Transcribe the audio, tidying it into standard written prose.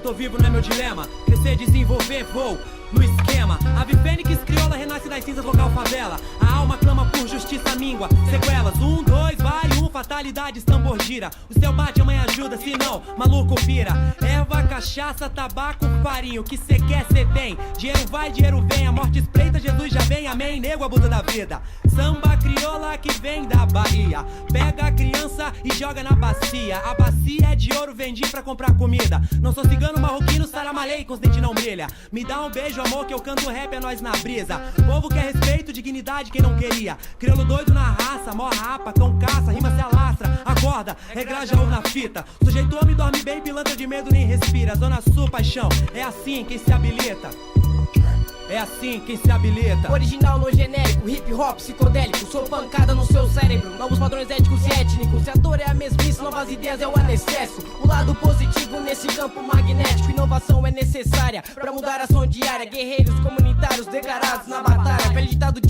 tô vivo, não é meu dilema. Crescer, desenvolver, vou no esquema. Ave fênix, crioula, renasce das cinzas, local favela. A alma clama por justiça, míngua, sequelas. 1, 2, vai, fatalidades, tambor gira. O céu bate, amanhã ajuda, se não, maluco vira. Erva, cachaça, tabaco, farinha. O que cê quer, cê tem. Dinheiro vai, dinheiro vem. A morte espreita, Jesus já vem, amém. Nego abusa da vida. Samba crioula que vem da Bahia. Pega a criança e joga na bacia. A bacia é de ouro, vendi pra comprar comida. Não sou cigano, marroquino, saramalei, com os dentes não brilha. Me dá um beijo, amor, que eu canto rap, é nós na brisa. Povo quer respeito, dignidade, quem não queria. Crioulo doido na raça, mó rapa, cão caça, rima se alastra, acorda, regraja ou na fita. Sujeito homem dorme bem, pilantra de medo nem respira. Zona Sul, paixão, é assim quem se habilita. É assim quem se habilita. Original, não genérico, hip hop, psicodélico. Sou pancada no seu cérebro, novos padrões éticos e étnicos. Se a dor é a mesmice, novas ideias é o anestesso. O lado positivo nesse campo magnético. Inovação é necessária pra mudar a ação diária. Guerreiros comunitários declarados na batalha. Velho ditado diz